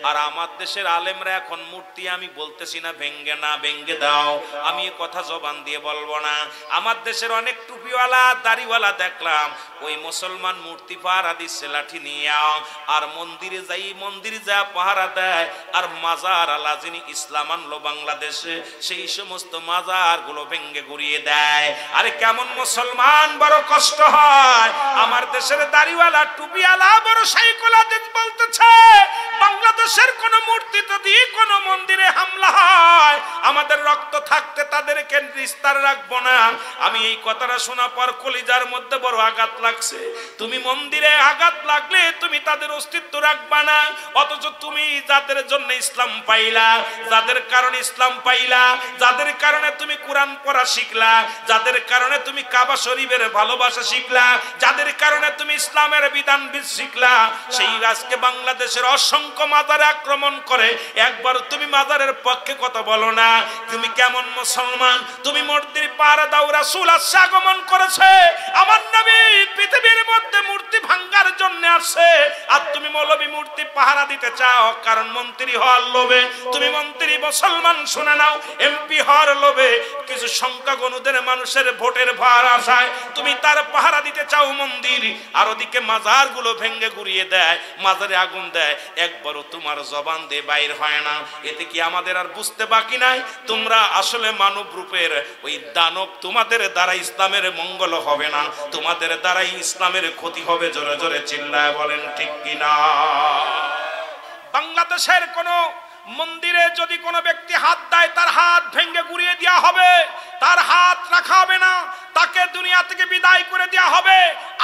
আর আমার দেশের আলেমরা এখন মূর্তি, আমি বলতেছি না ভেঙ্গে না ভেঙ্গে দাও, আমি এ কথা জবান দিয়ে বলবো না। আমার দেশের অনেক টুপিওয়ালা দাড়িওয়ালা দেখলাম ওই মুসলমান মূর্তি পাহারা দিচ্ছে লাঠি নিয়ে, আর মন্দিরে যা পাহারা দেয়। আর মাজার আলা যিনি ইসলাম আনলো বাংলাদেশে, সেই সমস্ত মাজার গুলো ভেঙ্গে গুড়িয়ে দেয়। আরে কেমন মুসলমান, বড় কষ্ট হয়। আমার দেশের দাড়িওয়ালা টুপিওয়ালা বড় সাইকোলজিস্ট বলতেছে বাংলাদেশের কোন মূর্তি যদি কোন মন্দিরে হামলা হয়, আমাদের রক্ত থাকতে তাদেরকে নিস্তার রাখবো না। আমি এই কথাটা শোনা পর কলিজার মধ্যে বড় আঘাত লাগছে। তুমি মন্দিরে আঘাত লাগলে তুমি তাদের অস্তিত্ব রাখবা না, অথচ তুমি যাদের জন্য ইসলাম পাইলা, যাদের কারণে ইসলাম পাইলা, যাদের কারণে তুমি কোরআন পড়া শিখলা, যাদের কারণে তুমি কাবা শরীফের ভালোবাসা শিখলা, যাদের কারণে তুমি ইসলামের বিধান শিখলা, সেই আজকে বাংলাদেশের অসংখ্য মাজারে আক্রমণ করে একবার তুমি মাজারের পক্ষে কথা বলো না। তুমি কেমন মুসলমান? তুমি মূর্তির পাহারা দাও। রাসূল আসছে, আগমন করেছে, আমার নবী পৃথিবীর মধ্যে মূর্তি ভাঙার জন্য আসছে, আর তুমি মৌলবী মূর্তি পাহারা দিতে চাও কারণ মন্ত্রী হওয়ার লোভে। তুমি মন্ত্রী মুসলমান শুনে নাও, এমপি হওয়ার লোভে, কিছু সংখ্যাগণুদের মানুষের ভোটের ভার আশায় তুমি তার পাহারা দিতে চাও মন্দির, আর ওদিকে মাজার গুলো ভেঙ্গে গুড়িয়ে দেয়, মাজারে আগুন দেয়, একবারও তোমার জবান দিয়ে বাইর হয় না। এতে কি আমাদের আর বুঝতে বাকি নাই তোমরা আসলে মানব রূপের ওই দানব? তোমাদের দ্বারা ইসলামের মঙ্গল হবে না, তোমাদের দ্বারাই ইসলামের ক্ষতি হবে। জোরে জোরে চিল্লায় বলেন ঠিক কিনা? বাংলাদেশের কোন মন্দিরে যদি কোনো ব্যক্তি হাত দেয়, তার হাত ভেঙ্গে গুড়িয়ে দেওয়া হবে, তার হাত রাখা হবে না, তাকে দুনিয়া থেকে বিদায় করে দেওয়া হবে।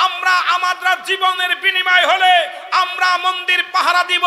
আমরা আমাদের জীবনের বিনিময় হলে আমরা মন্দির পাহারা দিব,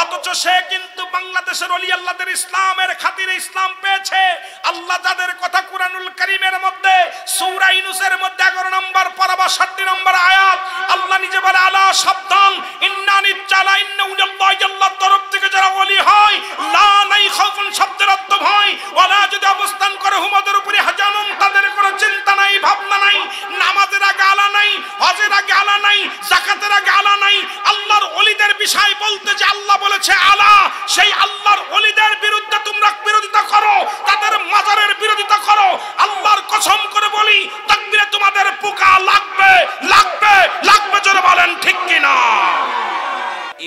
অথচ সে কিন্তু বাংলাদেশের ওলি আল্লাহদের ইসলামের খাতিরে ইসলাম পেয়েছে। আল্লাহ যাদের কথা কুরআনুল কারীমের মধ্যে সূরা ইউনূসের মধ্যে 11 নম্বর পারা 62 নম্বর আয়াত আল্লাহ নিজে বলে, আলা সাবধান, ইন্নানি চালা ইন্নাল্লাহি আল্লাহর তরফ থেকে যারা ওলি হয়, লা নাই খাউফুন শব্দের অর্থ ভয়, ওয়ালা যদি অবস্থান করে হুমদের উপরে হাজানুন, তাদের কোনো চিন্তা নাই, ভাবনা নাই, নামাজের আগে আলা নাই, হজের আগে আলা নাই, যাকাতের আগে আলা নাই। আল্লাহর ওলিদের বিষয় বলতে যে আল্লাহ বলেছে আলা, সেই আল্লাহর ওলিদের বিরুদ্ধে তোমরা বিরোধিতা করো, তাদের মাজারের বিরোধিতা করো। আল্লাহর কসম করে বলি, তাকবীরে তোমাদের পোকা লাগবে লাগবে লাগবে। জোরে বলেন ঠিক কিনা?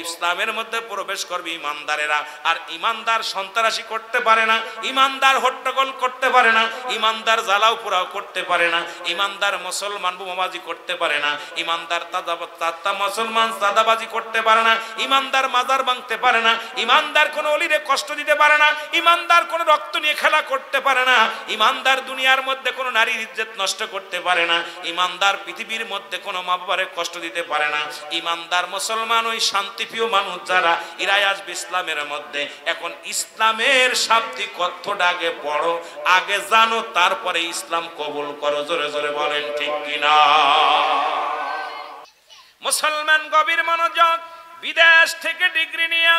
ইসলামের মধ্যে প্রবেশ করবে ইমানদারেরা, আর ইমানদার সন্ত্রাসী করতে পারে না, ইমানদার হট্টগোল করতে পারে না, ইমানদার জ্বালাও পোড়াও করতে পারে না, ইমানদার মুসলমান বোমাবাজি করতে পারে না, ইমানদার মুসলমান সাদাবাজি করতে পারে না, ইমানদার মাজার ভাঙতে পারে না, ইমানদার কোনো অলিরে কষ্ট দিতে পারে না, ইমানদার কোনো রক্ত নিয়ে খেলা করতে পারে না, ইমানদার দুনিয়ার মধ্যে কোনো নারীর ইজ্জত নষ্ট করতে পারে না, ইমানদার পৃথিবীর মধ্যে কোনো মা বাবারে কষ্ট দিতে পারে না। ইমানদার মুসলমান ওই শান্তিপ্রিয় মানুষ যারা, এরাই আসবে ইসলামের মধ্যে। এখন ইসলামের শাব্দিক অর্থটা আগে পড়ো, আগে জানো, তারপরে ইসলাম কবুল করো। জোরে জোরে বলেন ঠিক কিনা? মুসলমান গভীর মনোযোগ। বিদেশ থেকে ডিগ্রি নিয়ে,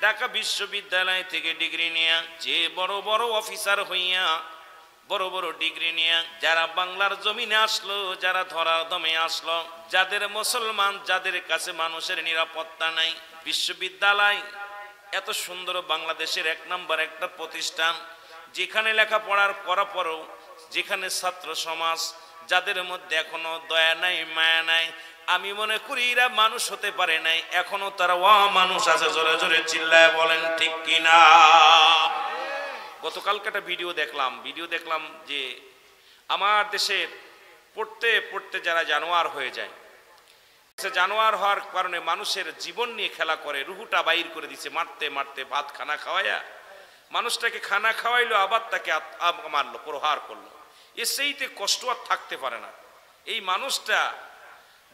ঢাকা বিশ্ববিদ্যালয় থেকে ডিগ্রি নিয়ে, যে বড় বড় অফিসার হইয়া বড় বড় ডিগ্রি নিয়ে যারা বাংলার জমিনে আসলো, যারা ধরার দমে আসলো, যাদের মুসলমান, যাদের কাছে মানুষের নিরাপত্তা নাই, বিশ্ববিদ্যালয় এত সুন্দর বাংলাদেশের 1 নম্বর একটা প্রতিষ্ঠান, যেখানে লেখাপড়ার পরও যেখানে ছাত্র সমাজ, যাদের মধ্যে এখনো দয়া নাই, মায়া নাই, আমি মনে করি এরা মানুষ হতে পারে নাই, এখনো তারা মানুষ আছে। জোরে জোরে চিল্লায় বলেন ঠিক কিনা? গতকালকে একটা ভিডিও দেখলাম যে আমার দেশের পড়তে পড়তে যারা জানোয়ার হয়ে যায়, জানোয়ার হওয়ার কারণে মানুষের জীবন নিয়ে খেলা করে, রুহুটা বাইর করে দিচ্ছে, মারতে মারতে ভাত খানা খাওয়াইয়া মানুষটাকে খানা খাওয়াইলো, আবার তাকে মারলো, প্রহার করলো। সেইতে কষ্ট আর থাকতে পারে না এই মানুষটা।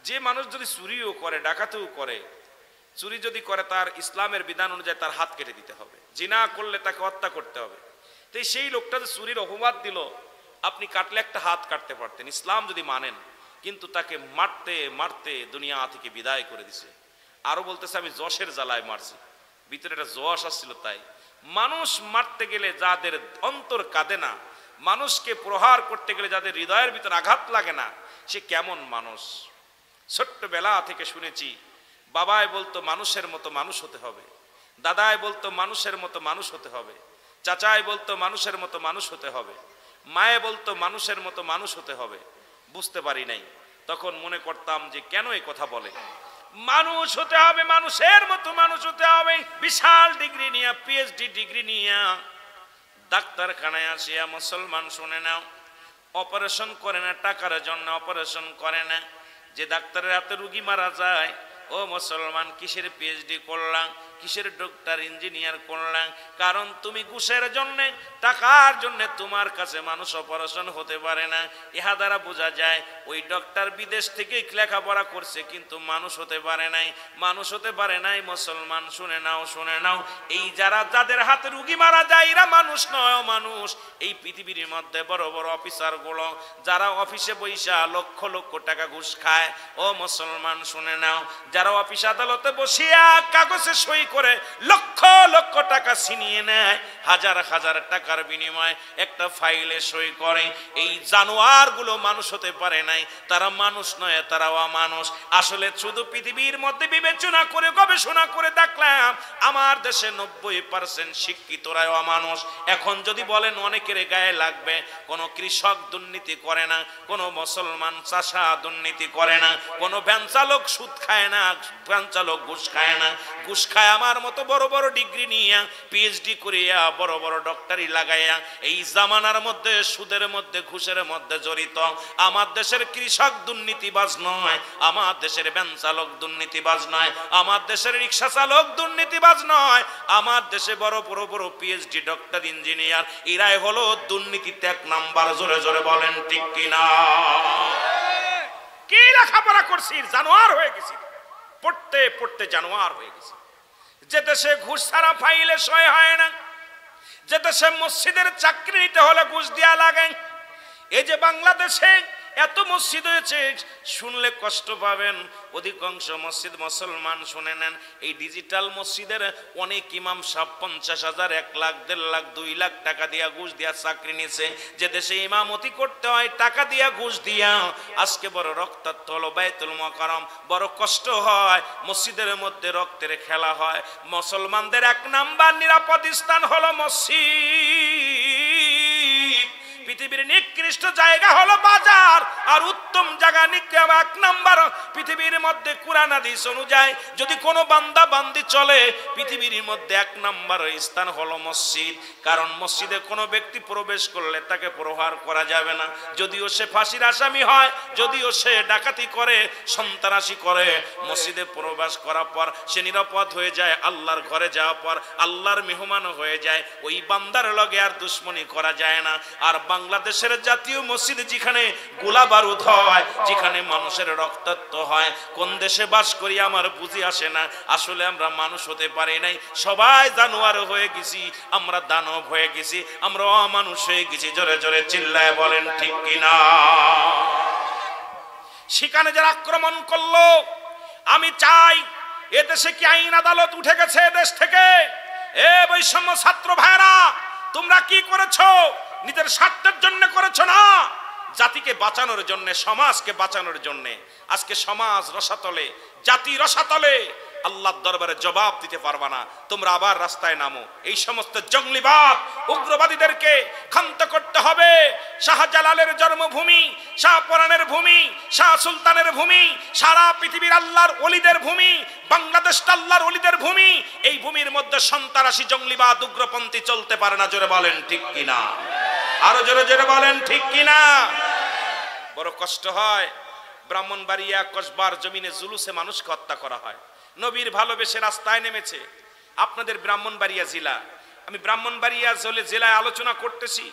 যে মানুষ যদি চুরিও করে, ডাকাতিও করে, চুরি যদি করে তার ইসলামের বিধান অনুযায়ী তার হাত কেটে দিতে হবে, জিনা করলে তাকে হত্যা করতে হবে। তো সেই লোকটা যে চুরির অপবাদ দিল, আপনি কাটলে একটা হাত কাটতে পারতেন ইসলাম যদি মানেন, কিন্তু তাকে মারতে মারতে দুনিয়া থেকে বিদায় করে দিছে। আরো বলতেছে আমি যশের জ্বালায় মারছি, ভিতরে একটা যশ আসছিল। তাই মানুষ মারতে গেলে যাদের অন্তর কাঁদে না, মানুষকে প্রহার করতে গেলে যাদের হৃদয়ের ভিতর আঘাত লাগে না, সে কেমন মানুষ? ছোট্টবেলা থেকে শুনেছি বাবাই বলতো মানুষের মতো মানুষ হতে হবে, দাদাই বলতো মানুষের মতো মানুষ হতে হবে, চাচাই বলতো মানুষের মতো মানুষ হতে হবে, মায়ে বলতো মানুষের মতো মানুষ হতে হবে। বুঝতে পারি নাই, তখন মনে করতাম যে কেন এই কথা বলে। মানুষ হতে হবে, মানুষের মতো মানুষ হতে হবে। বিশাল ডিগ্রি নিয়ে, পিএইচডি ডিগ্রি নিয়ে ডাক্তারখানায় আসিয়া মুসলমান শুনে নাও, অপারেশন করে না টাকার জন্য, অপারেশন করে না। যে ডাক্তারের হাতে রুগী মারা যায়, ও মুসলমান কিসের পিএইচডি করলাম, কিসের ডক্টর ইঞ্জিনিয়ার করলাম? কারণ তুমি ঘুষের জন্য, টাকার জন্য তোমার কাছে মানুষ অপারেশন হতে পারে না। ইহা দ্বারা বোঝা যায় ওই ডক্টর বিদেশ থেকে লেখাপড়া করছে কিন্তু মানুষ হতে পারে নাই, মানুষ হতে পারে নাই। মুসলমান শুনে নাও, শুনে নাও, এই যাদের হাতে রুগী মারা যায় এরা মানুষ নয়, মানুষ। এই পৃথিবীর মধ্যে বড় বড় অফিসার গুলো যারা অফিসে বৈশা লক্ষ লক্ষ টাকা ঘুষ খায়, ও মুসলমান শুনে নাও, যারা অফিস আদালতে বসিয়া কাগজে সই করে লক্ষ লক্ষ টাকা ছিনিয়ে নেয়, হাজার হাজার টাকার বিনিময়ে একটা ফাইলে সই করে, এই জানোয়ার গুলো মানুষ হতে পারে নাই। তারা মানুষ নয়, তারা অমানুষ। আসলে শুধু পৃথিবীর মধ্যে বিবেচনা করে গবেষণা করে দেখলাম আমার দেশে 90% শিক্ষিতরা অমানুষ। এখন যদি বলেন অনেকের গায়ে লাগবে, কোন কৃষক দুর্নীতি করে না, কোন মুসলমান চাষা দুর্নীতি করে না, কোন ভ্যান চালক সুদ খায় না, ভ্যান চালক ঘুষ খায় না। ঘুষ খায় আমার মতো বড় বড় ডিগ্রি নিয়ে, পিএইচডি করিয়া, বড় বড় ডক্টরি লাগাইয়া এই জামানার মধ্যে সুদের মধ্যে, ঘুষের মধ্যে জড়িত। আমার দেশের কৃষক দুর্নীতিবাজ নয়, আমার দেশের ভ্যান চালক দুর্নীতিবাজ নয়, আমার দেশের রিক্সা চালক দুর্নীতিবাজ নয়, আমার দেশে বড় বড় বড় পিএইচডি ডক্টর ইঞ্জিনিয়ার এরাই হলো দুর্নীতিতে 1 নাম্বার। জোরে জোরে বলেন ঠিক কিনা? কি লেখাপড়া করছি, জানোয়ার হয়ে গেছি, পড়তে পড়তে জানোয়ার হয়ে গেছি। যে দেশে ঘুষ ছাড়া ফাইলে সই হয় না, যে দেশে মসজিদের চাকরি নিতে হলে ঘুষ দেয়া লাগে, এই যে বাংলাদেশে এত মসজিদ হয়েছে, শুনলে কষ্ট পাবেন। অধিকাংশ মসজিদ মুসলমান শুনে নেন, এই ডিজিটাল মসজিদের অনেক ইমাম সাহেব 50,000, 1 লাখ, 1.5 লাখ, 2 লাখ টাকা দিয়া ঘুষ দিয়া চাকরি নিছে। যে দেশে ইমামতি করতে হয় টাকা দিয়া ঘুষ দিয়া, আজকে বড় রক্তাক্ত হলো বাইতুল মুকাররম, বড় কষ্ট হয়। মসজিদের মধ্যে রক্তের খেলা হয়। মুসলমানদের 1 নাম্বার নিরাপদ স্থান হলো মসজিদ। পৃথিবীর নিকৃষ্ট জায়গা হলো বাজার, আর উত্তম জায়গা 1 নাম্বার পৃথিবীর মধ্যে কুরআন হাদিস অনুযায়ী যদি কোনো বান্দা বান্দি চলে, পৃথিবীর মধ্যে 1 নাম্বার স্থান হলো মসজিদ। কারণ মসজিদে কোনো ব্যক্তি প্রবেশ করলে তাকে প্রহার করা যাবে না, যদিও সে ফাঁসির আসামি হয়, যদিও সে ডাকাতি করে, সন্ত্রাসী করে। মসজিদে প্রবেশ করার পর সে নিরাপদ হয়ে যায়, আল্লাহর ঘরে যাওয়ার পর আল্লাহর মেহমান হয়ে যায়। ওই বান্দার লগে আর দুশ্মনী করা যায় না। আর বাংলাদেশের জাতীয় মসজিদ যেখানে গোলা বারুদ হয়, যেখানে মানুষের রক্তাক্ত হয়, কোন দেশে বাস করি আমার বুঝি আসে না। আসলে আমরা মানুষ হতে পারি নাই, সবাই জানোয়ার হয়ে গেছি, আমরা দানব হয়ে গেছি, আমরা অমানুষ হয়ে গেছি। জোরে জোরে চিল্লায় বলেন ঠিক কিনা? সেখানে যারা আক্রমণ করলো, আমি চাই এদেশে কি আইন আদালত উঠে গেছে এদেশ থেকে? এ বৈষম্য ছাত্র ভাইরা, তোমরা কি করেছো? নিজের স্বার্থের জন্য করেছো না, জাতিকে বাঁচানোর জন্য, সমাজকে বাঁচানোর জন্য। আজকে সমাজ রসাতলে, জাতি রসাতলে, আল্লাহর দরবারে জবাব দিতে পারবা না। তোমরা আবার রাস্তায় নামো, এই সমস্ত জঙ্গলিবাদ উগ্রবাদীদেরকে ক্ষান্ত করতে হবে। শাহজালালের জন্মভূমি, শাহপরানের ভূমি, শাহ সুলতানের ভূমি, সারা পৃথিবীর আল্লাহর ওলিদের ভূমি, বাংলাদেশটা আল্লাহর ওলিদের ভূমি। এই ভূমির মধ্যে সন্ত্রাসী জঙ্গলিবাদ উগ্রপন্থী চলতে পারে না। জোরে বলেন ঠিক কিনা? আরো জোরে জোরে বলেন ঠিক কিনা? বড় কষ্ট হয়, ব্রাহ্মণবাড়িয়া কসবার জমিনে জুলুসে মানুষকে হত্যা করা হয়। নবীর ভালোবেসে রাস্তায় নেমেছে। আপনাদের ব্রাহ্মণবাড়িয়া জেলা, আমি ব্রাহ্মণবাড়িয়া জেলায় আলোচনা করতেছি।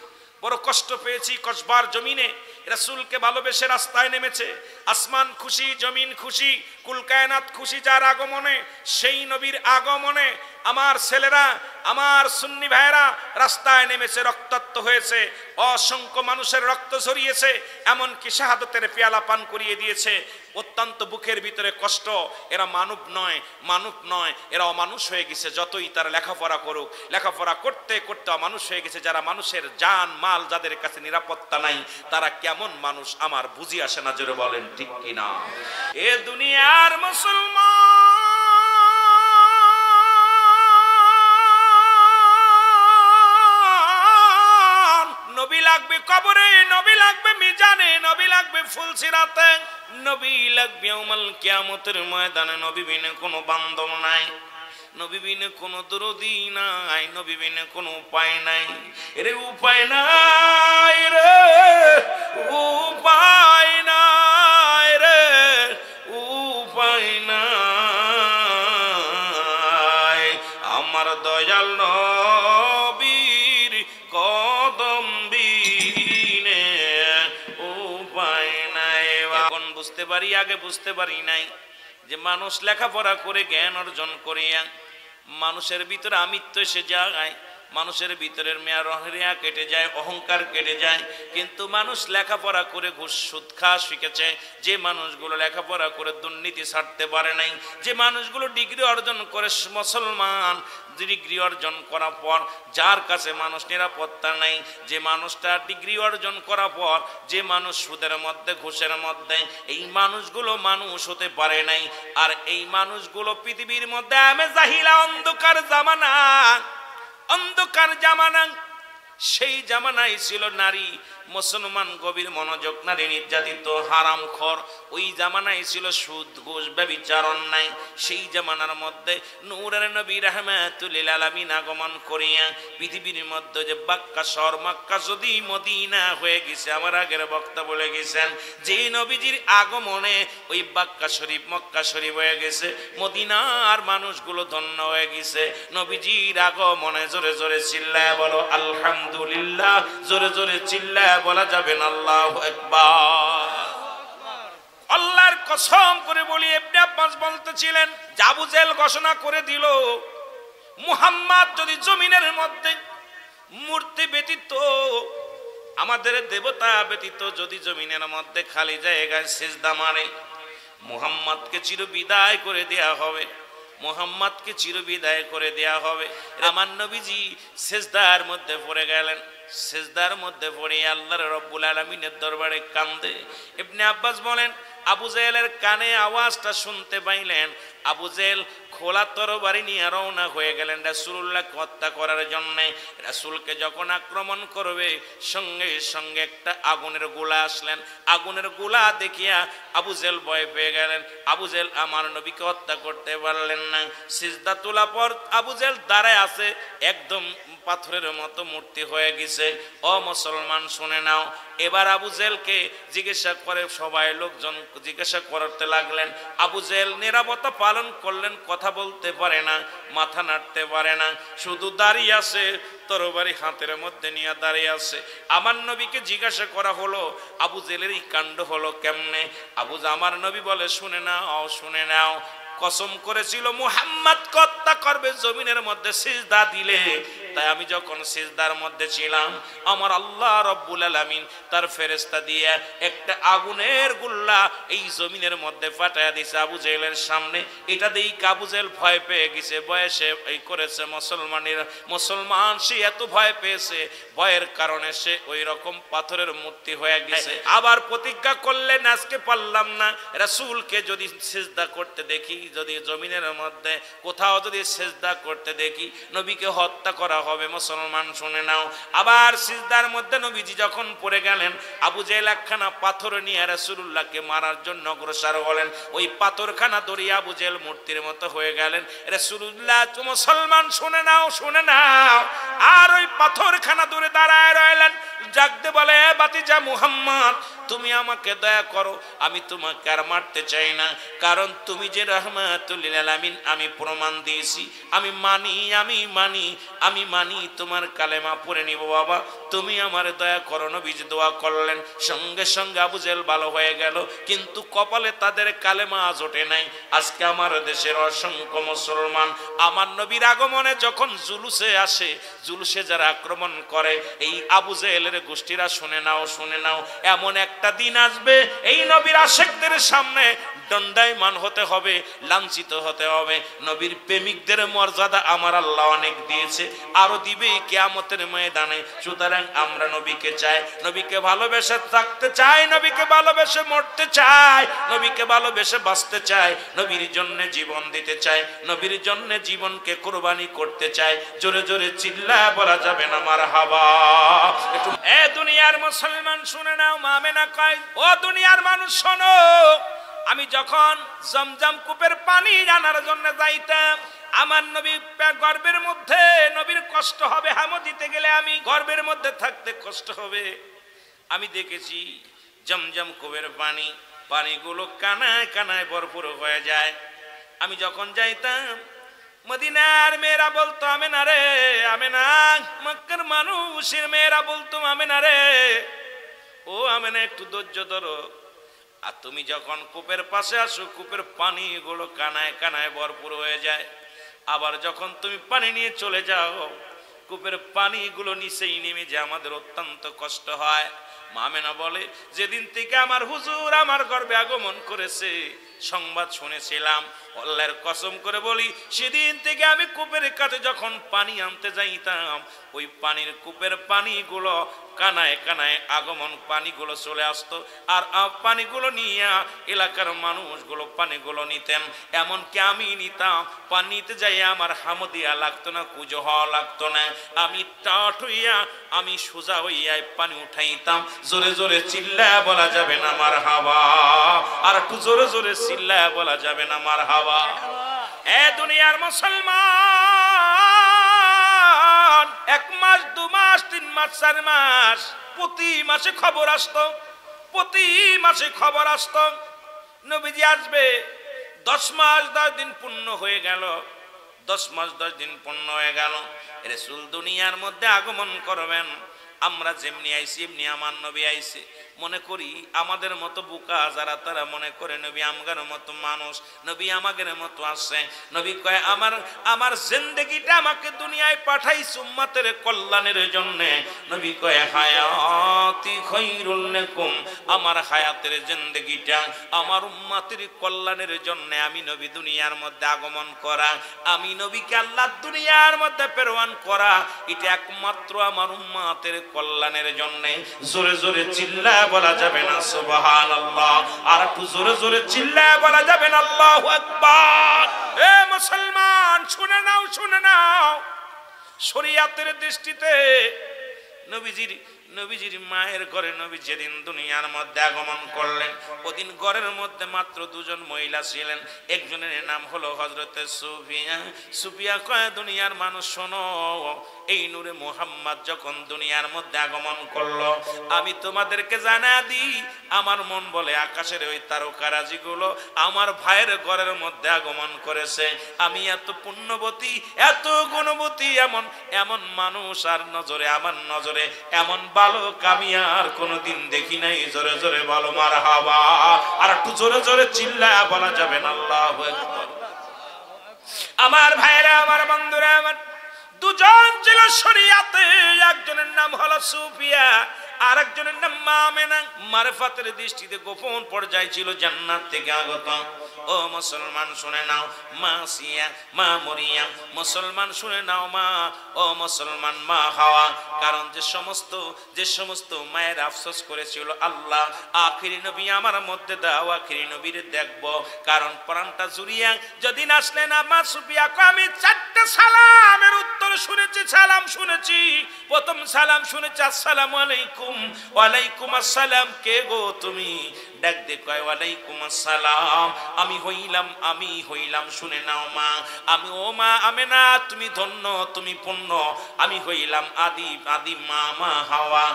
বড় কষ্ট পেয়েছি, কসবার জমিনে রাসূলকে ভালোবেসে রাস্তায় নেমেছে। আসমান খুশি, জমিন খুশি, কুল কায়নাত খুশি যার আগমনে, সেই নবীর আগমনে আমার ছেলেরা, আমার সুন্নি ভাইয়েরা রাস্তায় নেমেছে, রক্তাক্ত হয়েছে, অসংখ্য মানুষের রক্ত ঝরিয়েছে, এমনকি শাহাদাতের পেয়ালা পান করিয়ে দিয়েছে। অত্যন্ত বুকের ভিতরে কষ্ট। এরা মানব নয়, মানব নয়, এরা অমানুষ হয়ে গেছে। যতই তারা লেখাপড়া করুক, লেখাপড়া করতে করতে অমানুষ হয়ে গেছে। যারা মানুষের জান মাল যাদের কাছে নিরাপত্তা নাই, তারা কেমন মানুষ আমার বুঝি আসে না। জোরে বলেন ঠিক কিনা? এ দুনিয়ার মুসলমান ফুলসিরাতে নবী লাগবে ইয়াউমাল কিয়ামতের ময়দানে। নবী বিনে কোনো বান্ধব নাই, নবী বিনে কোনো দরদি নাই, নবী বিনে কোনো উপায় নাই। এর উপায় নাই রে, উপায় নাই রে, উপায় নাই। আমার দয়াল নবীর কদম বিনে উপায় নাই। এখন বুঝতে পারি, আগে বুঝতে পারি নাই যে মানুষ লেখাপড়া করে জ্ঞান অর্জন করিয়া মানুষের ভিতরে আমিত্ব এসে যায়, মানুষের ভিতরের মেয়া কেটে যায়, অহংকার কেটে যায়। কিন্তু মানুষ লেখাপড়া করে ঘুষ সুদ খাওয়া শিখেছে, যে মানুষগুলো লেখাপড়া করে দুর্নীতি ছাড়তে পারে নাই, যে মানুষগুলো ডিগ্রি অর্জন করে মুসলমান, ডিগ্রি অর্জন করার পর যার কাছে মানুষ নিরাপত্তা নেই, যে মানুষটা ডিগ্রি অর্জন করার পর যে মানুষ সুদের মধ্যে ঘুষের মধ্যে, এই মানুষগুলো মানুষ হতে পারে নাই। আর এই মানুষগুলো পৃথিবীর মধ্যে আমি জাহিলা অন্ধকার জামানা, অন্ধকার জামানা, সেই জামানায় ছিল নারী মুসলমান গভীর মনোযোগ, নারী নির্যাতিত হারামখোর। ওই জামানায় ছিল সুদ ঘুষ ব্যভিচার অন্যায়। সেই জামানার মধ্যে নূরের নবী রাহমাতুল লিল আলামিন আগমন করিয়া পৃথিবীর মধ্যে যে বাক্কা শহর, মক্কা যদি মদিনা হয়ে গেছে, আমার আগের বক্তা বলে গেছেন যে নবীজির আগমনে ওই বাক্কা শরীফ মক্কা শরীফ হয়ে গেছে, মদিনার মানুষগুলো ধন্য হয়ে গেছে। নবীজির আগমনে জোরে জোরে চিল্লায় বলো আলহামদুলিল্লাহ, জোরে জোরে চিল্লায় বলা যাবে না আল্লাহু আকবার। আল্লাহর কসম করে বলি, ইবনে আব্বাস বলতেছিলেন যে আবু জেহেল ঘোষণা করে দিল মুহাম্মদ যদি জমিনের মধ্যে মূর্তি ব্যতীত, আমাদের দেবতা ব্যতীত যদি জমিনের মধ্যে খালি জায়গায় সিজদা মারে, মুহাম্মদকে চিরবিদায় করে দেয়া হবে, মুহাম্মদকে চিরবিদায় করে দেয়া হবে। আমার নবীজি সিজদার মধ্যে পড়ে গেলেন, সিজদার মধ্যে পড়ে আল্লাহর রব্বুল আলামিনের দরবারে কান্দে। ইবনে আব্বাস বলেন আবু জেহেলের কানে আওয়াজটা শুনতে পাইলেন, আবু জেহেল খোলা তরবারি নিয়ে রওনা হয়ে গেলেন রাসূলুল্লাহকে হত্যা করার জন্য। রাসূলকে যখন আক্রমণ করবে, সঙ্গে সঙ্গে একটা আগুনের গোলা আসলেন, আগুনের গোলা দেখিয়া আবু জেহেল ভয় পেয়ে গেলেন। আবু জেহেল আমার নবীকে হত্যা করতে পারলেন না। সিজদা তোলা পর আবু জেহেল দাঁড়ায় আছে, একদম পাথরের মতো মূর্তি হয়ে গেছে। ও মুসলমান শুনে নাও, এবার আবু জেহেলকে জিজ্ঞাসা করে সবাই লোকজন জিজ্ঞাসা করতে লাগলেন। আবু জেহেল নিরাপত্তা পালন করলেন, কথা বলতে পারে না, মাথা নাড়তে পারে না, শুধু দাঁড়িয়ে আছে, তরবারি হাতের মধ্যে নিয়ে দাঁড়িয়ে আছে। আমার নবীকে জিজ্ঞাসা করা হলো আবু জেহেলের এই কাণ্ড হলো কেমনে? আমার নবী বলে শুনে নাও, শুনে নাও, কসম করেছিল মুহাম্মদ হত্যা করবে জমিনের মধ্যে সিজদা দিলে। তাই আমি যখন সিজদার মধ্যে ছিলাম, আমার আল্লাহ রব্বুল আলামিন তার ফেরেশতা দিয়ে একটা আগুনের গুল্লা এই জমিনের মধ্যে ফাটায়া দিয়েছে আবু জেহেলের সামনে। এটা দিয়ে আবু জেহেল ভয় পেয়ে গেছে, বয়সে এই করেছে মুসলমান সে এত ভয় পেয়েছে, ভয়ের কারণে সে ওই রকম পাথরের মূর্তি হয়ে গেছে। আবার প্রতিজ্ঞা করলেন আজকে পারলাম না, রাসূলকে যদি সিজদা করতে দেখি, যদি জমিনের মধ্যে কোথাও যদি সিজদা করতে দেখি, নবীকে হত্যা করা হবে। মুসলমান শুনে নাও, আবার সিজদার মধ্যে নবীজি যখন পড়ে গেলেন, আবু জেহেল একখানা পাথর নিয়ে রাসূলুল্লাহকে মারার জন্য অগ্রসর হলেন। ওই পাথরখানা ধরিয়া আবু জেহেল মূর্তির মতো হয়ে গেলেন। রাসূলুল্লাহ মুসলমান শুনে নাও, শুনে নাও, আর ওই পাথরখানা ধরে দাঁড়ায় রইলেন। জাগতে বলে বাতিজা মুহাম্মদ, তুমি আমাকে দয়া করো, আমি তোমাকে আর মারতে চাই না, কারণ তুমি যে রাহমাতুল লিল আলামিন আমি প্রমাণ দিয়েছি, আমি মানি, আমি মানি, আমি মানি, তোমার কালেমা পড়ে নিব বাবা, তুমি আমার দয়া করো। নবীজি দোয়া করলেন, সঙ্গে সঙ্গে আবু জেহেল ভালো হয়ে গেল। কিন্তু কপালে তাদের কালেমা আজ ওঠে নাই। আজকে আমার দেশের অসংখ্য মুসলমান আমার নবীর আগমনে যখন জুলুসে আসে, জুলুসে যারা আক্রমণ করে, এই আবু জেহেলের গোষ্ঠীরা শুনে নাও, শুনে নাও, এমন একটা দিন আসবে এই নবীর আশিকদের সামনে দণ্ডায়মান হতে হবে, লাঞ্ছিত হতে হবে। নবীর প্রেমিকদের মর্যাদা আমার আল্লাহ অনেক দিয়েছে, আরো দিবে কিয়ামতের ময়দানে। সুতরাং আমরা নবীকে চাই, নবীকে ভালোবেসে থাকতে চাই, নবীকে ভালোবেসে মরতে চাই, নবীকে ভালোবেসে বাঁচতে চাই, নবীর জন্য জীবন দিতে চাই, নবীর জন্য জীবনকে কোরবানি করতে চাই। জোরে জোরে চিল্লায় বলা যাবে না মারহাবা। একটু এ দুনিয়ার মুসলমান শুনে নাও, মা আমেনা কয়, ও দুনিয়ার মানুষ শোনো, আমি যখন জমজম কূপের পানি আনার জন্য যাইতাম, আমার নবী গর্ভের মধ্যে, নবীর কষ্ট হবে হামো দিতে গেলে, আমি গর্ভের মধ্যে থাকতে কষ্ট হবে। আমি দেখেছি জমজম কূপের পানিগুলো কানায় কানায় ভরপুর হয়ে যায়। আমি যখন যাইতাম, মদিনার মেয়েরা বলতো আমেনা রে আমেনা, মক্কার মানুষের মেয়েরা বলতো আমেনা রে, ও আমেনা একটু ধৈর্য ধরো। আর তুমি যখন কূপের পাশে আসো, কূপের পানিগুলো কানায় কানায় ভরপুর হয়ে যায়। আবার যখন তুমি পানি নিয়ে চলে যাও, কূপের পানিগুলো নিচেই নেমে যায়, আমাদের অত্যন্ত কষ্ট হয়। মা আমেনা বলে, যেদিন থেকে আমার হুজুর আমার গর্ভে আগমন করেছে সংবাদ শুনেছিলাম, আল্লাহর কসম করে বলি, সেদিন থেকে আমি কূপের কাছে যখন পানি আনতে যাইতাম, ওই পানির কূপের পানিগুলো কানায় কানায় আগমন পানিগুলো চলে আসতো। আর পানিগুলো নিয়ে এলাকার মানুষগুলো পানিগুলো নিতেন, এমনকি আমি নিতাম। পানি নিতে যাই আমার হামদিয়া লাগতো না, কুজো হওয়া লাগতো না, আমি টাট হইয়া, আমি সোজা হইয়া পানি উঠাইতাম। জোরে জোরে চিল্লায় বলা যাবে না মারহাবা। আর একটু জোরে জোরে চিল্লায় বলা যাবে না মারহাবা। এ দুনিয়ার মুসলমান, 1 মাস 2 মাস 3 মাস 4 মাস প্রতি মাসে খবর আসতো, প্রতি মাসে খবর আসতো নবীজি আসবে। 10 মাস 10 দিন পূর্ণ হয়ে গেল, 10 মাস 10 দিন পূর্ণ হয়ে গেল, রাসূল দুনিয়ার মধ্যে আগমন করবেন। আমরা যেমনি আইছি এমনি আমার নবী আইছে। মনে করি আমাদের মতো বোকা যারা, তারা মনে করে নবী আমাদের মতো মানুষ, নবী আমাদের মতো আছে। নবী কয়, আমার জিন্দেগিটা আমাকে দুনিয়ায় পাঠাইছে উম্মতের কল্যাণের জন্য। নবী কয়, হায়াতি খায়রুল লাকুম, আমার হায়াতের জিন্দেগিটা আমার উম্মতের কল্যাণের জন্য আমি নবী দুনিয়ার মধ্যে আগমন করা, আমি নবীকে আল্লাহ দুনিয়ার মধ্যে প্রেরণ করা, এটা একমাত্র আমার উম্মতের কল্যাণের জন্য। জোরে জোরে চিল্লায় বলা যাবে না সুবহানাল্লাহ। আর একটু জোরে জোরে চিল্লায় বলা যাবে না আল্লাহু আকবার। এ মুসলমান শুনে নাও, শুনে নাও, শরীয়তের দৃষ্টিতে নবীজির মায়ের ঘরে নবী যেদিন দুনিয়ার মধ্যে আগমন করলেন, ওদিন ঘরের মধ্যে মাত্র 2 জন মহিলা ছিলেন। একজনের নাম হলো হযরতে সুফিয়া। সুফিয়া কয়, দুনিয়ার মানুষ শোনো, এই নূরে মুহাম্মদ যখন দুনিয়ার মধ্যে আগমন করলো, আমি তোমাদেরকে জানা দিই, আমার মন বলে আকাশের ওই তারকারাজিগুলো আমার ভাইয়ের ঘরের মধ্যে আগমন করেছে। আমি এত পুণ্যবতী, এত গুণবতী, এমন মানুষ আর নজরে, আমার নজরে এমন বালক আমি আর কোনোদিন দেখি নাই। জোরে জোরে বলো মারহাবা। আর একটু জোরে জোরে চিল্লায়া বলা যাবে না আল্লাহু আকবার। আমার ভাইরা, আমার বন্ধুরা, আমার 2 জন ছিল শরীয়তে, একজনের নাম হলো সুফিয়া, আর একজনের নাম মা আমেনা। মারফাতের দৃষ্টিতে গোপন পর্যায়ে ছিল, জান্নাত থেকে আগত। ও মুসলমান শুনে নাও, মা সিয়া, মা মরিয়া, মুসলমান শুনে নাও মা, ও মুসলমান মা হাওয়া। কারণ যে সমস্ত মায়ের আফসোস করেছিল, আল্লাহ আখিরি নবী আমার মধ্যে দাও, আখিরি নবীর দেখবো। কারণ প্রাণটা জুড়িয়া যদি আসলেন আমার সুফিয়া, আমি 4টা সালামের উত্তর শুনেছি, সালাম শুনেছি। প্রথম সালাম শুনেছি, আসসালামু আলাইকুম। ওয়ালাইকুম আসসালাম। কে গো তুমি? ডাক দে কয়, ওয়ালাইকুম আসসালাম, আমি হইলাম শুনে নাও মা, আমি ও মা আমেনা, তুমি ধন্য, তুমি পুণ্য, আমি হইলাম আদি মা হাওয়া,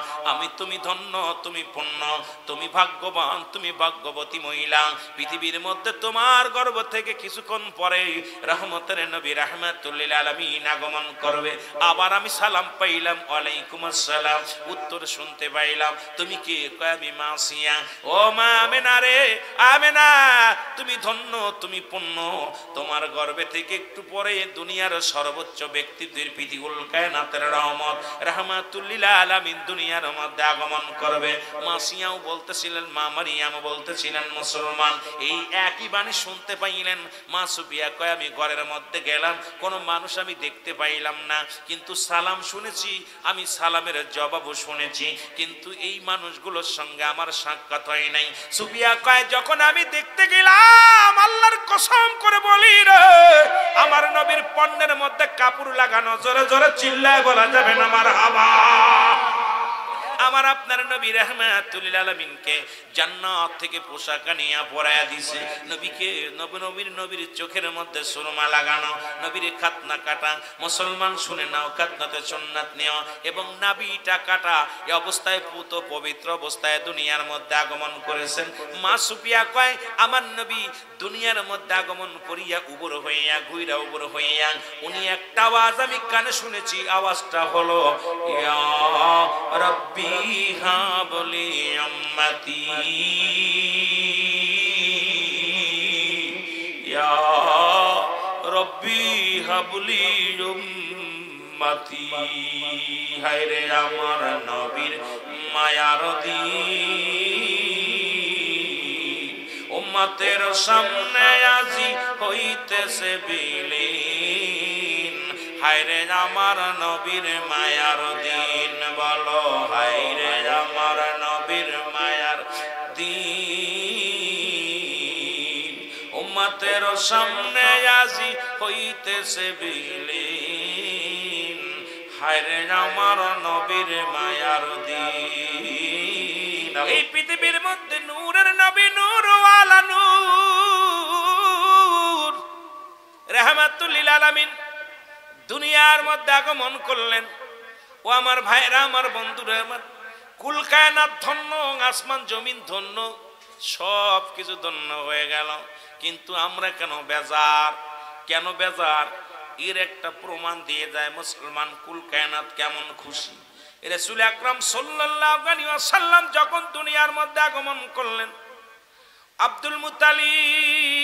তুমি ধন্য, তুমি পুণ্য, তুমি ভাগ্যবান, তুমি ভাগ্যবতী মহিলা। পৃথিবীর মধ্যে তোমার গর্ভ থেকে কিছুক্ষণ পরে রহমতের নবী রাহমাতুল লিল আলামিন আগমন করবে। আবার আমি সালাম পাইলাম, ওয়ালাইকুম আসসালাম, উত্তর শুনতে পাইলাম। তুমি কে? কয়, আমি মা সিয়া। ও মা আমেনা রে, আমেনা তুমি ধন্য, তুমি পুণ্য, তোমার গর্ভে থেকে একটু পরে দুনিয়ার সর্বোচ্চ ব্যক্তিদের পৃথিবীল কায়নাতের রহমত রাহমাতুল লিল আলামিন দুনিয়ার মধ্যে আগমন করবে। মাসিয়াও বলতেছিলেন, মা মারিয়াম বলতেছিলেন মুসলমান, এই একই বাণী শুনতে পাইলেন। মা সুফিয়া কয় আমি ঘরের মধ্যে গেলাম, কোনো মানুষ আমি দেখতে পাইলাম না, কিন্তু সালাম শুনেছি, আমি সালামের জবাবও শুনেছি, কিন্তু এই মানুষগুলোর সঙ্গে আমার সাক্ষাৎ হয় নাই। সুফিয়া কয় যখন আমি দেখতে গেলাম, আল্লাহর কসম করে বলি রে, আমার নবীর পণ্যের মধ্যে কাপড় লাগানো, জোরে জোরে চিল্লায় বলা যাবে না মারহাবা। আমার আপনার নবী রাহমাতুল লিল আলামিনকে জান্নাত থেকে পোশাক আনিয়া পরায়া দিয়েছে, নবীকে নবীর চোখের মধ্যে সুরমা লাগানো, নবীর খাতনা কাটা। মুসলমান শুনে নাও, খাতনাতে সুন্নাত নেওয়া এবং নাভিটা কাটা, এই অবস্থায় পুত পবিত্র অবস্থায় দুনিয়ার মধ্যে আগমন করেছেন। মা সুফিয়া কয় আমার নবী দুনিয়ার মধ্যে আগমন করিয়া উবর হইয়া ঘুইরা উবর হইয়া উনি একটা আওয়াজ আমি কানে শুনেছি, আওয়াজটা হলো ইয়া রাব্বি হাবলি উম্মতি, ইয়া রাব্বি হাবলি উম্মতি। হায়রে আমার নবীর মায়ার দিন, উম্মতের সামনে আজি হইতেছে বিলীন। হায়রে আমার নবীর মায়ার দিন, বলো হায়রে আমার নবীর মায়ার দিন, উম্মতের সামনে আজি হইতেছে বিলীন। হায়রে আমার নবীর মায়ার দিন। এই পৃথিবীর মধ্যে নূরের নবী, নূরওয়ালা নূর রাহমাতুল লিল আলামিন দুনিয়ার মধ্যে আগমন করলেন। ও আমার ভাইরা, আমার বন্ধুরা, আমার কুল কায়নাত ধন্য, আসমান জমিন ধন্য, সব কিছু ধন্য হয়ে গেল, কিন্তু আমরা কেন বেজার? কেন বেজার? এর একটা প্রমাণ দিয়ে যায় মুসলমান কুল কায়নাত কেমন খুশি। রাসূল আকরাম সাল্লাল্লাহু আলাইহি ওয়াসাল্লাম যখন দুনিয়ার মধ্যে আগমন করলেন, আব্দুল মুত্তালিব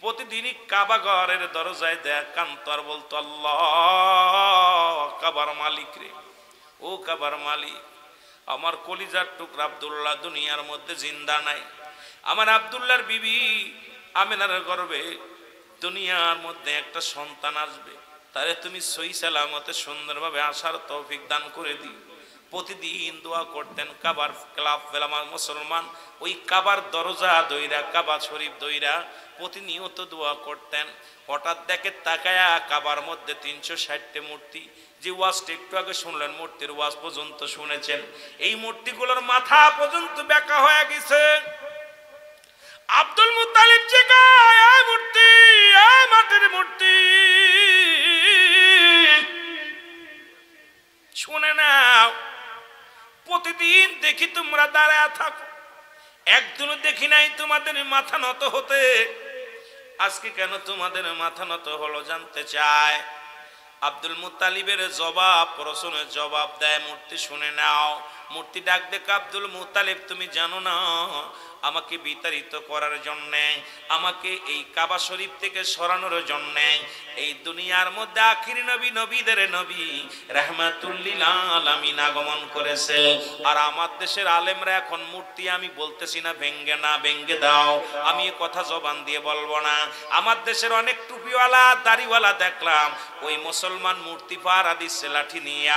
প্রতিদিনই কাবা ঘরের দরজায় দেয়া কান্তর বলতো, আল্লাহ কাবার মালিক রে, ও কাবার মালিক, আমার কলিজার টুকরা আব্দুল্লাহ দুনিয়ার মধ্যে জিন্দা নাই। আমার আব্দুল্লাহর বিবি আমেনার গর্ভে দুনিয়ার মধ্যে একটা সন্তান আসবে, তারে তুমি সহি সালামতে সুন্দরভাবে আসার তৌফিক দান করে দিও। প্রতিদিন দোয়া করতেন। কাবার ক্লাব ফেলামার মুসলমান ওই কাবার দরজা দইরা, কাবা শরীফ দইরা প্রতিনিয়ত দোয়া করতেন। হঠাৎ দেখে তাকায়া কাবার মধ্যে 360টি মূর্তি, যে ওয়াজটা একটু আগে শুনলেন, মূর্তির ওয়াজ পর্যন্ত শুনেছেন, এই মূর্তিগুলোর মাথা পর্যন্ত বেঁকা হয়ে গেছে। আব্দুল মুত্তালিব জিগায়, এই মূর্তি, এই মাটির মূর্তি, শুনে নাও, প্রতিদিন দেখি তোমরা দাঁড়ায় থাকো, একদিনও দেখি নাই তোমাদের মাথা নত হতে, আজকে কেন তোমাদের মাথা নত হলো জানতে চায়। আব্দুল মুত্তালিবের জবাব, প্রশ্নের জবাব দেয় মূর্তি, শুনে নাও। মূর্তি ডাক দেখে, আব্দুল মুত্তালিব তুমি জানো না, আমাকে বিতাড়িত করার জন্যে, আমাকে এই কাবা শরীফ থেকে সরানোর জন্যে এই দুনিয়ার মধ্যে আখির নবী, নবীদের নবী রাহমাতুল লিল আলামিন আগমন করেছে। আর আমার দেশের আলেমরা এখন মূর্তি আমি বলতেছি না ভেঙ্গে না ভেঙ্গে দাও, আমি এ কথা জবান দিয়ে বলবো না। আমার দেশের অনেক টুপিওয়ালা দাড়িওয়ালা দেখলাম, ওই মুসলমান মূর্তি পাহারা দিচ্ছে লাঠি নিয়ে,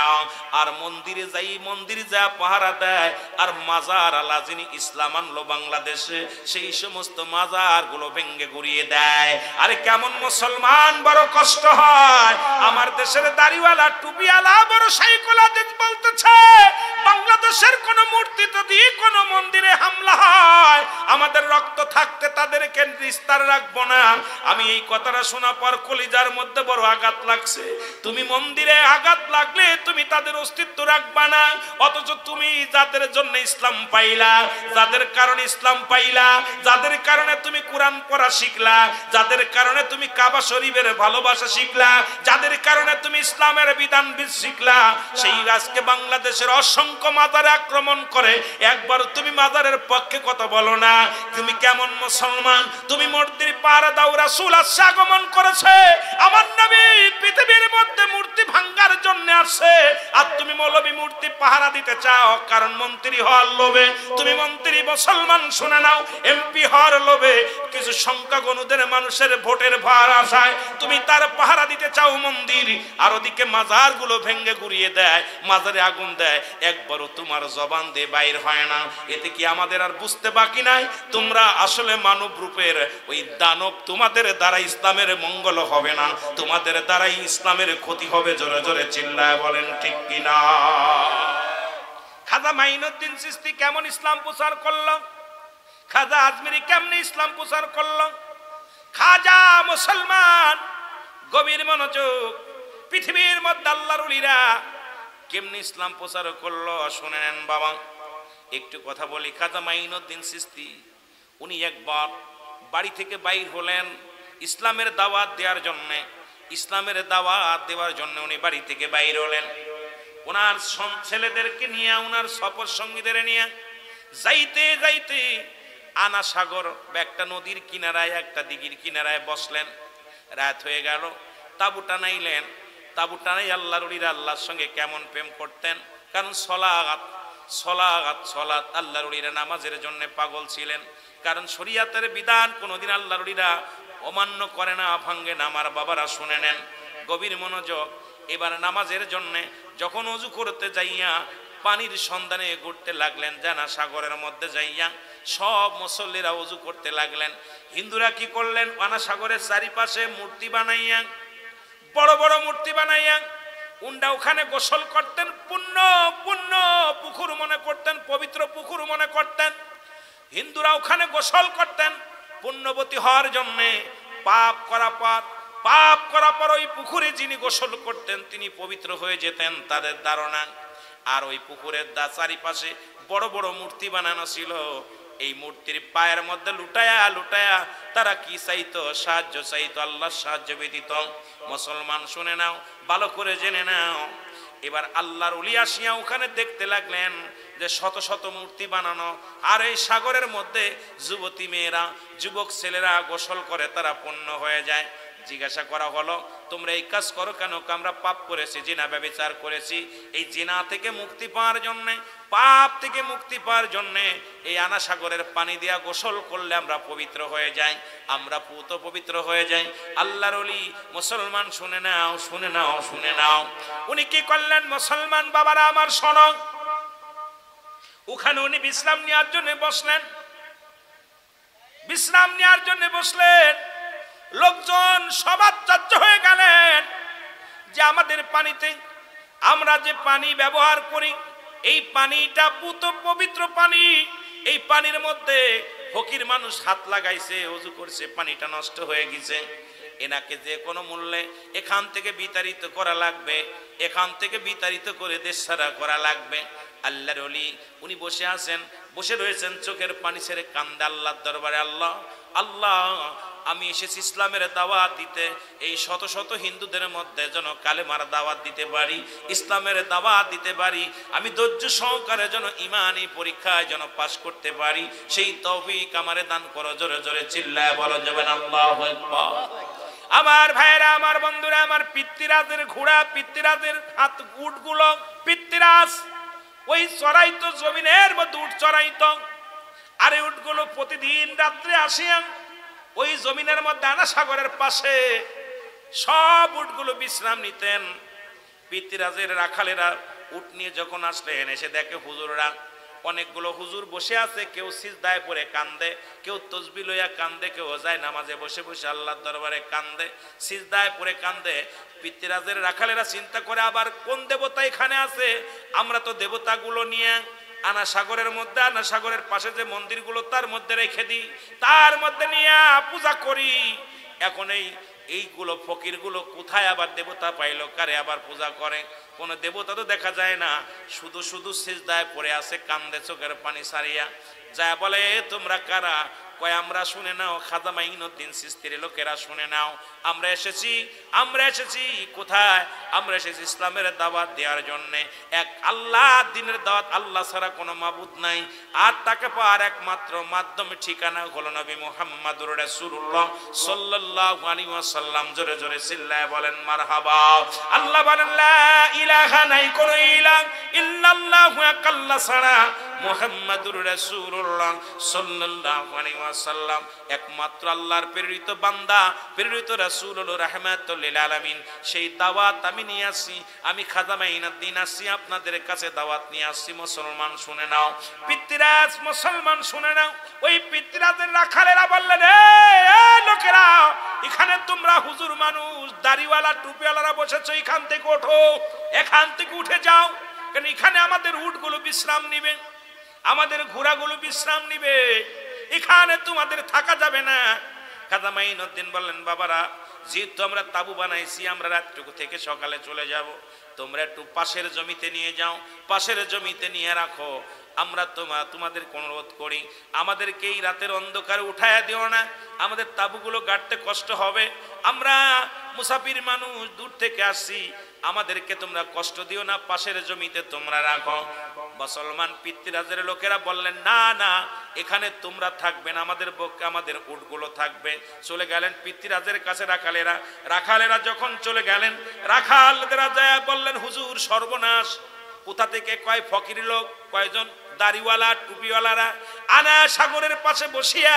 আর মন্দিরে যাই, মন্দিরে যা পাহারা দেয়, আর মাজার আলা যিনি ইসলাম আনলো বাংলাদেশে, সেই সমস্ত মাজার গুলো ভেঙ্গে গুড়িয়ে দেয়। আরে কেমন মুসলমান, বড় কষ্ট হয়। আমার দেশের দাড়িওয়ালা টুপিওয়ালা বড় সাইকোলজিস্ট বলতেছে, বাংলাদেশের কোন মূর্তি যদি কোন মন্দিরে হামলা হয়, আমাদের রক্ত থাকতে তাদেরকে নিস্তার রাখবো না। আমি এই কথাটা শোনা পর কলিজার মধ্যে বড় আঘাত লাগছে। তুমি মন্দিরে আঘাত লাগলে তুমি তাদের অস্তিত্ব রাখবা না, অথচ তুমি যাদের জন্য ইসলাম পাইলা, যাদের কারণে ইসলাম পাইলা, যাদের কারণে তুমি কোরআন পড়া শিখলা, যাদের কারণে তুমি কাবা শরীফের ভালোবাসা শিখলা, যাদের কারণে যেখানে তুমি ইসলামের বিধান শিখলা, সেই আজকে বাংলাদেশের অসংখ্য মাজারে আক্রমণ করে, একবার তুমি মাজারের পক্ষে কথা বলো না। তুমি কেমন মুসলমান? তুমি মূর্তির পাহারা দাও। রাসূল আসছে, আগমন করেছে, আমার নবী পৃথিবীর মধ্যে মূর্তি ভাঙার জন্য আসছে, আর তুমি মৌলবী মূর্তি পাহারা দিতে চাও। কারণ মন্ত্রী হওয়ার লোভে, তুমি মন্ত্রী মুসলমান শুনে নাও, এমপি হওয়ার লোভে, কিছু সংখ্যাগণুদের মানুষের ভোটের ভার আশায় তুমি তার পাহারা দিতে চাও মন্দির, আর ওদিকে মাজারগুলো ভেঙ্গে গুড়িয়ে দেয়, মাজারে আগুন দেয়, একবারও তোমার জবান দিয়ে বাইর হয় না। এতে কি আমাদের আর বুঝতে বাকি নাই তোমরা আসলে মানব রূপের ওই দানব? তোমাদের দ্বারা ইসলামের মঙ্গল হবে না, তোমাদের দ্বারাই ইসলামের ক্ষতি হবে। জোরে জোরে চিল্লায় বলেন ঠিক কিনা? খাজা মাইনুদ্দিন চিশতি কেমন ইসলাম প্রচার করলো? খাজা আজমিরি কেমনি ইসলাম প্রচার করলো? খাজা মুসলমান, গভীর মনোযোগ, পৃথিবীর মধ্যে আল্লাহর ওলিরা কেমনি ইসলাম প্রচার করলো শুনে নেন বাবা। একটু কথা বলি। খাজা মাইনুদ্দিন চিশতি উনি একবার বাড়ি থেকে বাইর হলেন ইসলামের দাওয়াত দেওয়ার জন্য। ইসলামের দাওয়াত দেওয়ার জন্য উনি বাড়ি থেকে বাইর হলেন। ওনার ছেলেদেরকে নিয়ে, ওনার সফর সঙ্গীদের নিয়ে যাইতে যাইতে আনা সাগর একটা নদীর কিনারায়, একটা দিঘির কিনারায় বসলেন। রাত হয়ে গেল, তাবু টানাইলেন। তাবু টানাই আল্লাহর ওলিরা আল্লাহর সঙ্গে কেমন প্রেম করতেন। কারণ সলাত সলাত সলাত, আল্লাহর ওলিরা নামাজের জন্য পাগল ছিলেন। কারণ শরিয়াতের বিধান কোনোদিন আল্লাহর ওলিরা অমান্য করে না, ভাঙ্গে না। আমার বাবারা শুনে নেন, গভীর মনোযোগ। এবার নামাজের জন্য যখন অজু করতে যাইয়া পানির সন্ধানে ঘুরতে লাগলেন, জানা সাগরের মধ্যে যাইয়া সব মুসল্লিরা অজু করতে লাগলেন। হিন্দুরা কি করলেন? আনা সাগরের চারিপাশে মূর্তি বানাইয়া, বড় বড় মূর্তি বানাইয়া উন্ডা ওখানে গোসল করতেন। পুণ্য পুণ্য পুকুর মনে করতেন, পবিত্র পুকুর মনে করতেন। হিন্দুরা ওখানে গোসল করতেন পুণ্যবতী হওয়ার জন্যে। পাপ করার পর ওই পুকুরে যিনি গোসল করতেন তিনি পবিত্র হয়ে যেতেন, তাদের ধারণা। আর ওই পুকুরের চারিপাশে বড় বড় মূর্তি বানানো ছিল। এই মূর্তির পায়ের মধ্যে লুটায়া লুটায়া তারা কি চাইতো? সাহায্য চাইতো, আল্লাহর সাহায্য ব্যতীত। মুসলমান শুনে নাও, ভালো করে জেনে নাও। এবার আল্লাহর ওলি আসিয়া ওখানে দেখতে লাগলেন যে শত শত মূর্তি বানানো, আর এই সাগরের মধ্যে যুবতী মেয়েরা, যুবক ছেলেরা গোসল করে, তারা পূর্ণ হয়ে যায়। জিজ্ঞাসা করা হলো, তোমরা এই কাজ করো কেন? আমরা পাপ করেছি, জিনা ব্যভিচার করেছি। এই জিনা থেকে মুক্তি পাওয়ার জন্য, পাপ থেকে মুক্তি পাওয়ার জন্য এই আনা সাগরের পানি দিয়া গোসল করলে আমরা পবিত্র হয়ে যাই, আমরা পুত পবিত্র হয়ে যাই। আল্লাহর ওলি মুসলমান শুনে নাও, শুনে নাও, শুনে নাও। উনি কি করলেন? মুসলমান বাবারা আমার শোনো, ওখানে উনি বিশ্রাম নেওয়ার জন্য বসলেন। বিশ্রাম নেওয়ার জন্য বসলেন। লোকজন সব আশ্চর্য হয়ে গেলেন যে আমাদের পানিতে, আমরা যে পানি ব্যবহার করি, এই পানিটা পুত পবিত্র পানি। এই পানির মধ্যে ফকির মানুষ হাত লাগাইছে, ওযু করছে, পানিটা নষ্ট হয়ে গেছে। এনাকে যে কোনো মূল্যে এখান থেকে বিতাড়িত করা লাগবে, এখান থেকে বিতাড়িত করে দেশ ছাড়া করা লাগবে। আল্লাহর ওলি উনি বসে আছেন, বসে রয়েছেন, চোখের পানি ছেড়ে কান্দে আল্লাহর দরবারে, আল্লাহ আল্লাহ, আমি এসেছি ইসলামের দাওয়াত দিতে। এই শত শত হিন্দুদের মধ্যে যেন কালেমার দাওয়াত দিতে পারি, ইসলামের দাওয়াত দিতে পারি। আমি ধৈর্য সহকারে যেন ইমানি পরীক্ষায় যেন পাশ করতে পারি, সেই তৌফিক আমারে দান করো। জোরে জোরে চিল্লায় বলো যাবেন আল্লাহু আকবার। আমার ভাইরা, আমার বন্ধুরা, আমার পিতৃরাজের ঘোড়া, পিতৃরাজের হাত উটগুলো, পিতৃরাজ ওই চড়াইতো, জমিনের মধ্যে উট চড়াইতো। আর এই উটগুলো প্রতিদিন রাত্রে আসিয়া ওই জমিনের মধ্যে আনা সাগরের পাশে সব উটগুলো বিশ্রাম নিতেন। পিতৃরাজের রাখালেরা উট নিয়ে যখন আসলেন, এসে দেখে হুজুররা, অনেকগুলো হুজুর বসে আছে। কেউ সিজদায় পড়ে কান্দে, কেউ তসবিহ লইয়া কান্দে, কেউ যায় নামাজে বসে বসে আল্লাহর দরবারে কান্দে, সিজদায় পড়ে কান্দে। পিতৃরাজের রাখালেরা চিন্তা করে, আবার কোন দেবতা এখানে আছে? আমরা তো দেবতাগুলো নিয়ে আনা সাগরের মধ্যে, আনা সাগরের পাশে যে মন্দিরগুলো তার মধ্যে রেখে দিই, তার মধ্যে নিয়ে পূজা করি। এখন এইগুলো ফকিরগুলো কোথায় আবার দেবতা পাইলো? কারে আবার পূজা করে? কোনো দেবতা তো দেখা যায় না, শুধু শুধু সিজদায় পড়ে আছে, কান্দে, চোখের পানি সারিয়া। যায় বলে, তোমরা কারা? কয় আমরা শুনে নাও, খাজা মাইনুদ্দিন চিশতির লোকেরা শুনে নাও, আমরা এসেছি কোথায়? আমরা এসেছি ইসলামের দাওয়াত দেওয়ার জন্য। এক আল্লাহ দিনের দাওয়াত, আল্লাহ ছাড়া কোনো মাবুদ নাই, আর তাকে পাওয়ার একমাত্র মাধ্যম ঠিকানা হলো নবী মুহাম্মদুর রাসূলুল্লাহ সাল্লাল্লাহু আলাইহি ওয়াসাল্লাম। জোরে জোরে চিল্লায় বলেন মারহাবা। আল্লাহ বলেন লা ইলাহা, নাই কোনো ইলাহ ইল্লাল্লাহু, এক আল্লাহ ছাড়া, মুহাম্মদুর রাসূলুল্লাহ সাল্লাল্লাহু আলাইহি ওয়াসাল্লাম একমাত্র আল্লাহর প্রেরিত বান্দা, প্রেরিত রাসূল হলো রাহমাতুল লিল আলামিন। সেই দাওয়াত আমি নিয়ে আসি, আমি খাজা মাইনুদ্দিন আসি আপনাদের কাছে দাওয়াত নিয়ে আসছি। মুসলমান শুনে নাও, পিতৃরাজ মুসলমান শুনে নাও। ওই পিতৃরাজের রাখালেরা বললেন, এই লোকেরা, এখানে তোমরা হুজুর মানুষ, দাড়িওয়ালা টুপিওয়ালারা বসেছো, এখান থেকে ওঠো, এখান থেকে উঠে যাও, কারণ এখানে আমাদের উটগুলো বিশ্রাম নিবে, আমাদের ঘোড়াগুলো বিশ্রাম নিবে, এখানে তোমাদের থাকা যাবে না। খাজা মাইনুদ্দিন বললেন, বাবারা, যেহেতু আমরা তাবু বানাইছি, আমরা রাতটুকু থেকে সকালে চলে যাব, তোমরা একটু পাশের জমিতে নিয়ে যাও, পাশের জমিতে নিয়ে রাখো। আমরা তোমাদের অনুরোধ করি, আমাদেরকে এই রাতের অন্ধকারে উঠায়া দিও না, আমাদের তাবুগুলো গাড়তে কষ্ট হবে, আমরা মুসাফির মানুষ, দূর থেকে আসছি, আমাদেরকে তোমরা কষ্ট দিও না, পাশের জমিতে তোমরা রাখো। মুসলমান পিতৃরাজের লোকেরা বললেন, না না, এখানে তোমরা থাকবে না, আমাদের উটগুলো থাকবে। চলে গেলেন পিতৃরাজের কাছে রাখালেরা যখন চলে গেলেন, রাখালরা যায় বললেন, হুজুর সর্বনাশ, কোথা থেকে কয় ফকির লোক, কয়জন দাড়িওয়ালা টুপিওয়ালারা আনা সাগরের পাশে বসিয়া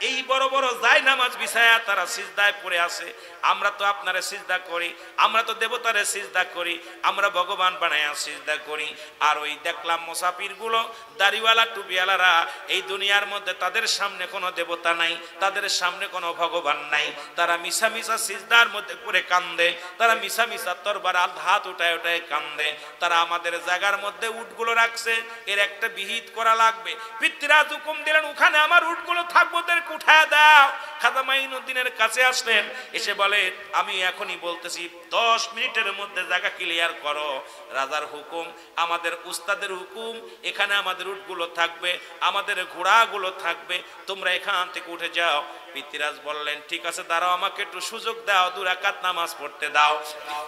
এই বড় বড় জায়নামাজ বিছায়া তারা সিজদায় পড়ে আছে। আমরা তো আপনারে সিজদা করি, আমরা তো দেবতারে সিজদা করি, আমরা ভগবান বানায়া সিজদা করি। আর ওই দেখলাম মুসাফির গুলো, দাড়িওয়ালা টুপিওয়ালারা, এই দুনিয়ার মধ্যে তাদের সামনে কোনো দেবতা নাই, তাদের সামনে কোনো ভগবান নাই, তারা মিশা মিশা সিজদার মধ্যে পড়ে কান্দে, তারা মিশা মিশা তরবার হাত উঠায় উঠায় কান্দে। তারা আমাদের জায়গার মধ্যে উটগুলো রাখছে, এর একটা বিহিত করা লাগবে। পিতৃরাজ হুকুম দিলেন, ওখানে আমার উটগুলো থাকবো, উঠায় দাও। খাজা মাইনুদ্দিনের কাছে আসলেন, এসে বলে, আমি এখনই বলতেছি, 10 মিনিটের মধ্যে জায়গা ক্লিয়ার করো। রাজার হুকুম, আমাদের উস্তাদের হুকুম, এখানে আমাদের উটগুলো থাকবে, আমাদের ঘোড়াগুলো থাকবে, তোমরা এখান থেকে উঠে যাও। পিতৃরাজ বললেন, ঠিক আছে, দাঁড়াও, আমাকে একটু সুযোগ দাও, 2 রাকাত নামাজ পড়তে দাও।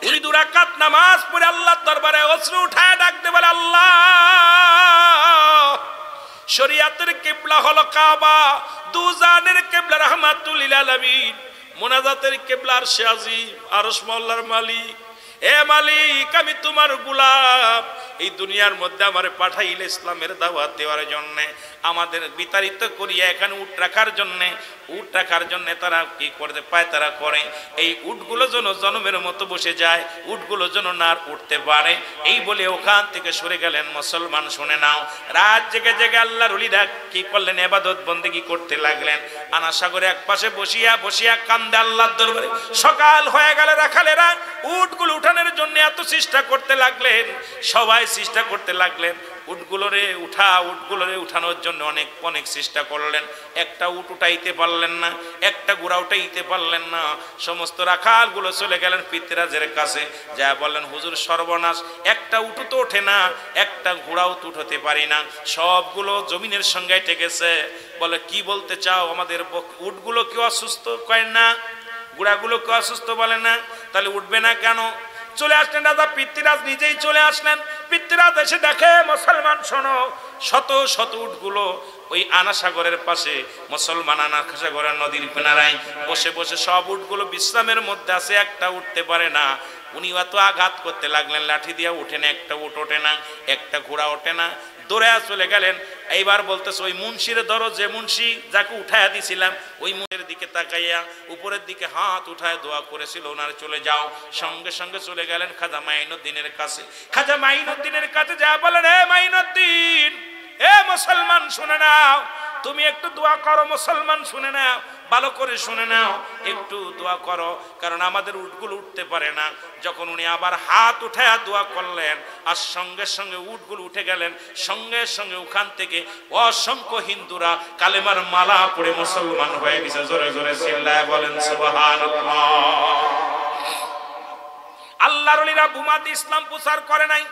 উনি 2 রাকাত নামাজ পড়ে আল্লাহর দরবারে অশ্রু উঠায় ডাকতে বলে, আল্লাহ, শরিয়াতের কিবলা হলো কাবা, দুজানের কিবলা রাহমাতুল লিল আলামিন, মুনাজাতের কিবলা আরশে আজিম, আরশ মহল্লার মালিক। এ মালিক, আমি তোমার গোলাম, এই দুনিয়ার মধ্যে আমারে পাঠাইলে ইসলামের দাওয়াত দেওয়ার জন্য, আমাদের বিতাড়িত করিয়া এখানে উট রাখার জন্য তারা কি করতে পায়, তারা করে এই উটগুলো যেন জনমের মতো বসে যায়, উটগুলো যেন না উঠতে পারে, এই বলে ওখান থেকে সরে গেলেন। মুসলমান শুনে নাও, রাত জেগে জেগে আল্লাহর ওলিরা কি করলেন, ইবাদত বন্দেগী করতে লাগলেন। আনা সাগরে এক পাশে বসিয়া বসিয়া কান্দে আল্লাহর দরবারে। সকাল হয়ে গেলে রাখালেরা উটগুলো উঠানোর জন্য এত চেষ্টা করতে লাগলেন, সবাই চেষ্টা করতে লাগলেন, উটগুলোরে উঠানোর জন্য অনেক চেষ্টা করলেন। একটা উট উঠাইতে পারলেন না, একটা ঘোড়া উঠাইতে পারলেন না। সমস্ত রাখালগুলো চলে গেলেন পিতৃরাজের কাছে, যা বললেন, হুজুর সর্বনাশ, একটা উট তো ওঠে না, একটা ঘোড়াও তো উঠাতে পারি না, সবগুলো জমিনের সঙ্গে ঠেকেছে। বলে, কি বলতে চাও, আমাদের উটগুলো কেউ অসুস্থ? কয় না। ঘোড়াগুলো কেউ অসুস্থ? বলে না। তাহলে উঠবে না কেন? চলে আসলেন রাজা পিতৃরাজ, নিজেই চলে আসলেন। পিতৃরাজ এসে দেখে, মুসলমান শোনো, শত শত উটগুলো ওই আনা সাগরের পাশে, মুসলমান আনা সাগরের নদীর কিনারায় বসে বসে সব উটগুলো বিশ্রামের মধ্যে আছে, একটা উঠতে পারে না। উনি এত আঘাত করতে লাগলেন, লাঠি দিয়ে উঠে না, একটা উট ওঠে না, একটা ঘোড়া ওঠে না। দৌড়ে চলে গেলেন। এইবার বলতেছে, ওই মুন্সির ধরো, যে মুন্সি যাকে উঠাইয়া দিছিলাম, ওই মুন্সির দিকে তাকাইয়া উপরের দিকে হাত উঠায় দোয়া করেছিল, ওনার চলে যাও। সঙ্গে সঙ্গে চলে গেলেন খাজা মাইনুদ্দিনের কাছে। খাজা মাইনুদ্দিনের কাছে যা বলেন, হে মাইনুদ্দিন, এ মুসলমান শুনে নাও, তুমি একটু দোয়া করো। মুসলমান শুনে নাও, ভালো করে শুনে নাও, একটু দোয়া করো, কারণ আমাদের উটগুলো উঠতে পারে না। যখন উনি আবার হাত উঠায় দোয়া করলেন, আর সঙ্গে সঙ্গে উটগুলো উঠে গেলেন। সঙ্গে সঙ্গে ওখান থেকে অসংখ্য হিন্দুরা কালেমার মালা পড়ে মুসলমান হয়ে গেছে। জোরে জোরে চিল্লায় বলেন সুবহানাল্লাহ। আল্লাহর ওলিরা বুমাতে ইসলাম প্রচার করে নাই,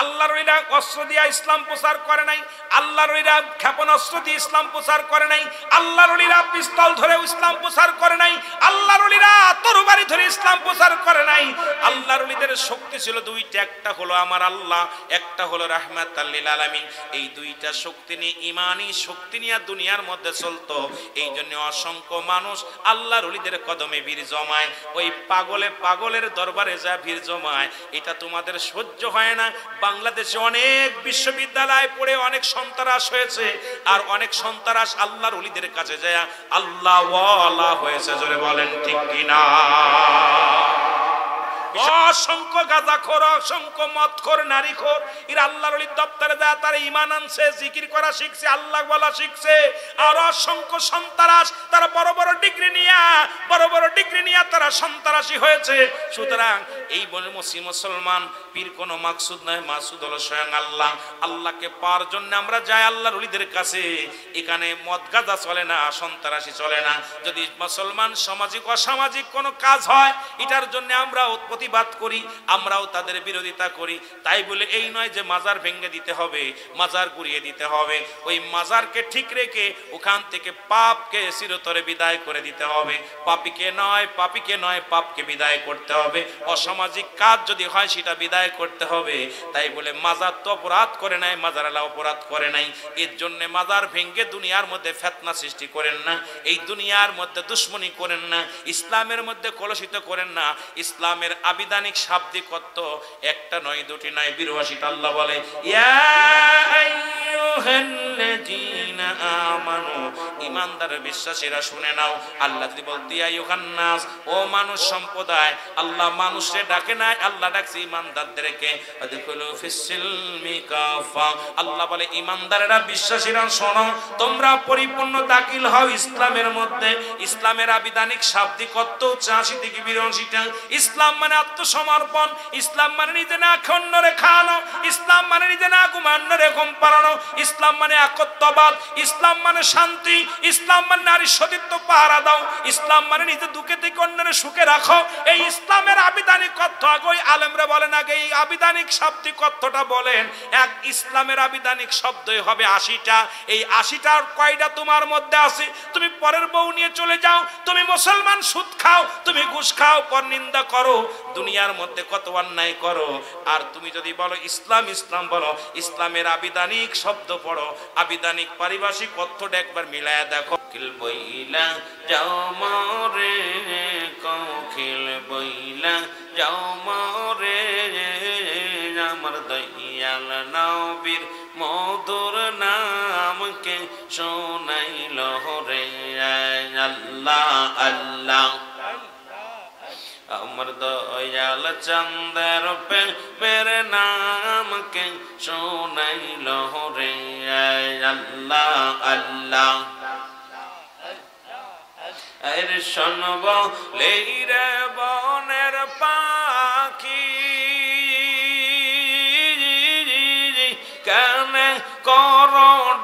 আল্লাহর ওলিরা অস্ত্র দিয়ে ইসলাম প্রচার করে নাই, আল্লাহর ওলিরা ক্ষেপণাস্ত্র দিয়ে ইসলাম প্রচার করে নাই, আল্লাহর ওলিরা পিস্তল ধরে ইসলাম প্রচার করে নাই, আল্লাহর ওলিরা তরবারি ধরে ইসলাম প্রচার করে নাই। আল্লাহর ওলিদের শক্তি ছিল দুইটা, একটা হলো আমার আল্লাহ, একটা হলো রাহমাতাল লিল আলামিন। এই দুইটা শক্তি নিয়ে, ইমানি শক্তি নিয়ে দুনিয়ার মধ্যে চলতো। এই জন্য অসংখ্য মানুষ আল্লাহর ওলিদের কদমে ভিড় জমায়, ওই পাগলের দরবারে যা ভিড় জমায়, এটা তোমাদের সহ্য হয় না। বাংলাদেশে অনেক বিশ্ববিদ্যালয় পড়ে অনেক সন্ত্রাস হয়েছে, আর অনেক সন্ত্রাস আল্লাহর ওলিদের কাছে যায় আল্লাহ ওয়ালা হয়েছে। জোরে বলেন ঠিক কিনা? অসংখ্য গাঁজাখোর, অসংখ্য মদখোর, নারীখোর, এরা আল্লাহর ওলির দপ্তরে যায়, তারা ঈমান আনছে, জিকির করা শিখছে, আল্লাহ বলা শিখছে। আর অসংখ্য সন্ত্রাস, তারা বড় বড় ডিগ্রি নিয়ে তারা সন্ত্রাসী হয়েছে। সুতরাং এই বলে মুসলমান পীর কোনো মাকসুদ নয়, মাকসুদ হলো স্বয়ং আল্লাহ। আল্লাহকে পাওয়ার জন্য আমরা যাই আল্লাহর ওলিদের কাছে। এখানে মদ গাঁজা চলে না, সন্ত্রাসী চলে না। যদি মুসলমান সামাজিক অসামাজিক কোনো কাজ হয়, এটার জন্য আমরাও প্রতিবাদ করি, আমরাও তাদের বিরোধিতা করি। তাই বলে এই নয় যে মাজার ভেঙে দিতে হবে, মাজার গুড়িয়ে দিতে হবে। ওই মাজারকে ঠিক রেখে ওখান থেকে পাপকে চিরতরে বিদায় করে দিতে হবে। পাপীকে নয়, পাপকে বিদায় করতে হবে। অসামাজিক কাজ যদি হয় সেটা বিদায় করতে হবে। তাই বলে মাজার তো অপরাধ করে নাই, মাজারালা অপরাধ করে নাই। এর জন্য মাজার ভেঙে দুনিয়ার মধ্যে ফিতনা সৃষ্টি করেন না, এই দুনিয়ার মধ্যে দুশ্মনী করেন না, ইসলামের মধ্যে কলুষিত করেন না। ইসলামের আবিধানিক শাব্দিক অর্থ একটা নয়, দুটি নয়, 82টা। আল্লাহ বলে ইয়া আইয়ুহাল্লাযীনা আমানু, ঈমানদার বিশ্বাসীরা শুনে নাও। আল্লাহ যদি বলতে ইয়া আইয়ুহান নাস, ও মানুষ সম্প্রদায়, আল্লাহ মানুষে ডাকে নাই, আল্লাহ ডাকছে ঈমানদারদেরকে। আদখুলু ফিস-সিলমি কাফা, আল্লাহ বলে ঈমানদারেরা, বিশ্বাসীরা শোনো, তোমরা পরিপূর্ণ দাখিল হও ইসলামের মধ্যে। ইসলামের আবিধানিক শাব্দিক অর্থ ৮০ থেকে ৮২টা। ইসলাম মানে আত্মসমর্পণ, ইসলাম মানে নিজে না খন্নরে খাওয়ানো, ইসলাম মানে নিজে না ঘুমান্নরে ঘুম পাড়ানো, ইসলাম মানে একত্ববাদ, ইসলাম মানে শান্তি, ইসলাম মানে নারী সতীত্ব পাহারা দাও, ইসলাম মানে নিজে দুঃখে থেকে অন্যের সুখে রাখো। এই ইসলামের আবিধানিক অর্থ আগে ওই আলেমরা বলেন, আগে এই আবিধানিক শাব্দিক অর্থটা বলেন। এক ইসলামের আবিধানিক শব্দই হবে ৮০টা। এই ৮০টার কয়টা তোমার মধ্যে আছে? তুমি পরের বউ নিয়ে চলে যাও, তুমি মুসলমান, সুদ খাও, তুমি ঘুষ খাও, পরনিন্দা করো, দুনিয়ার মধ্যে কত অন্যায় করো। আর তুমি যদি বলো ইসলাম, ইসলাম বলো, ইসলামের আবিধানিক শব্দ পড়ো, আবিধানিক পারিভাষিক অর্থটা একবার মিলায়া দেখো। কিল বইলা যাও মরে, কোকিল বইলা যাও মরে, আমার দয়াল নবীর মধুর নামকে শোনাইল রে। আল্লাহ আল্লাহ, আমার দয়াল চন্দের পে মেরে নামকে শোনাইল রে। আল্লাহ আল্লাহ, এর শোনব লেইরে বনের পাখি, কানে কর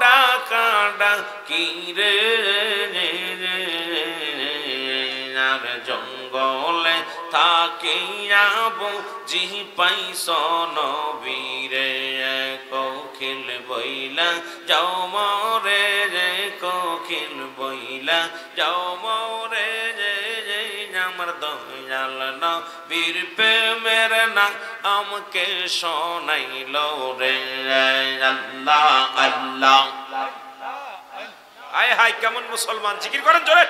ডাকা ডাকি রে। আর জঙ্গলে থাকিয়া বুঝি পাইছ নবীরে, কোকিল বইলা যাও মরে রে, কোকিল বইলা যাও মরে রে। আমার দয়াল নবীর প্রেমের নাম আমাকে শোনাইল রে। আল্লাহ আল্লাহ, আয় হায় কেমন মুসলমান, জিকির করেন জোরে।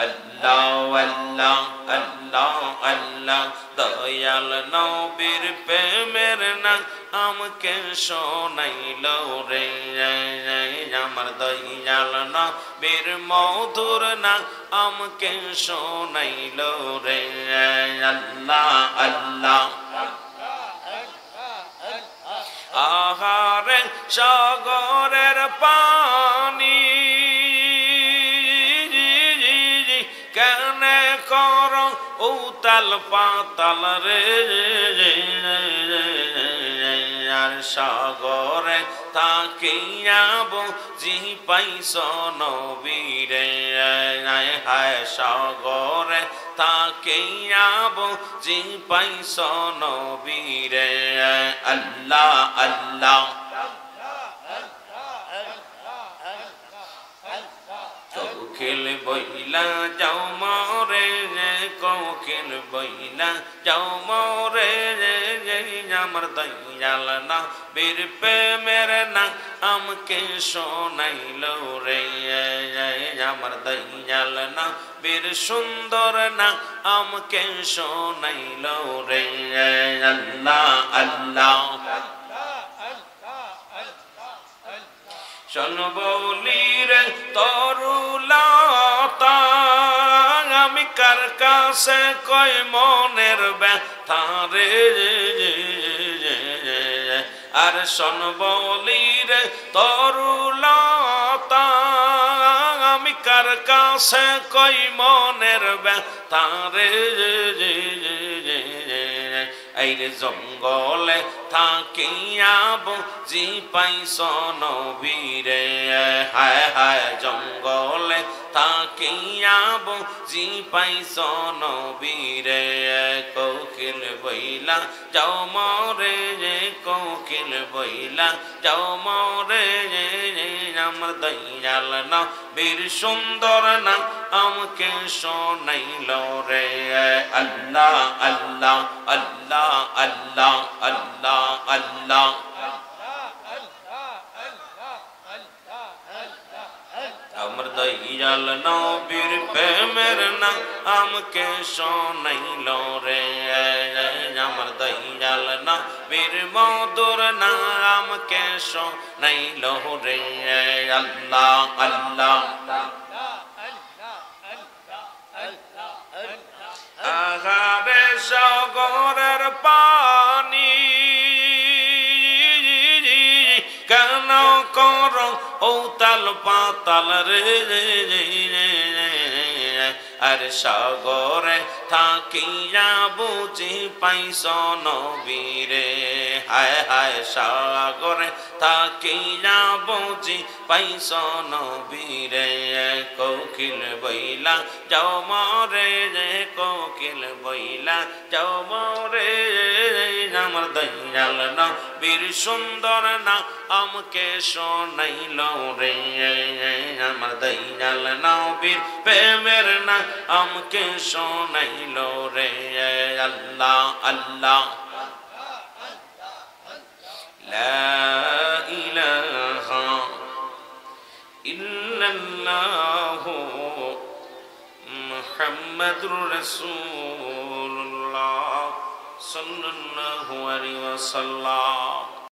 আল্লাহ আল্লাহ আল্লাহ আল্লাহ, দয়াল নবীর প্রেমের নাম আমাকে শোনাইল রে। আমার দয়াল নবীর মধুর নাম আমাকে শোনাইল রে। আল্লাহ আল্লাহ, আহারে সাগরের পানি, কেনে কর উতাল পাতাল রে। আর সাগরে তাকিয়া বুঝি পাইছ নবীরে হায় হায় সাগরে তাকিয়া বুঝি পাইছ নবীরে আল্লাহ আল্লাহ কোকিল বইলা যাও মরে কোকিল বইলা যাও মরে আমার দয়াল না বীর প্রেমের না আমকে শোনাইল রে আমার দয়াল না বীর সুন্দর না আমকে শোনাইল রে আল্লাহ আল্লাহ শোন বলির তরুলতা আমি কার কাছে কই মনের ব্যথা রে আর শোন বলির তরুলতা আমি কার কাছে কই মনের ব্যথা রে এই জঙ্গলে থাকিয়া বুঝি পাইছ নবীরে হায় হায় জঙ্গলে থাকিয়া বুঝি পাইছ নবীরে কোকিল বইলা যাও মরে কোকিল বইলা যাও মরে আমার দয়াল না বীর সুন্দর না আমকে শোনাইল রে আল্লাহ আল্লাহ আল্লাহ আল্লাহ আল্লাহ আল্লাহ আমার দয়াল নবীর প্রেমের না আমকে শোনাইল রে আমার দয়াল নবীর মধুর না আমকে শোনাইল রে আল্লাহ আল্লাহ আহারে সাগরের পানি কেন কর উতাল পাতাল রে আর সাগরে থাকিয়া বুঝি পাইছ নবীরে হায় হায় সাগরে থাকিয়া বুঝি পাইছ নবীরে কোকিল বইলা যাও মরে কোকিল বইলা যাও মরে আমার দয়াল না বীর সুন্দর না আমকে শোনাইল রে আমার দয়াল না বীর প্রেমের না আমকে শোনাইল রে আল্লাহ আল্লাহ লা ইলাহা ইল্লাল্লাহু মুহাম্মাদুর রাসূলুল্লাহ সাল্লাল্লাহু আলাইহি ওয়াসাল্লাম।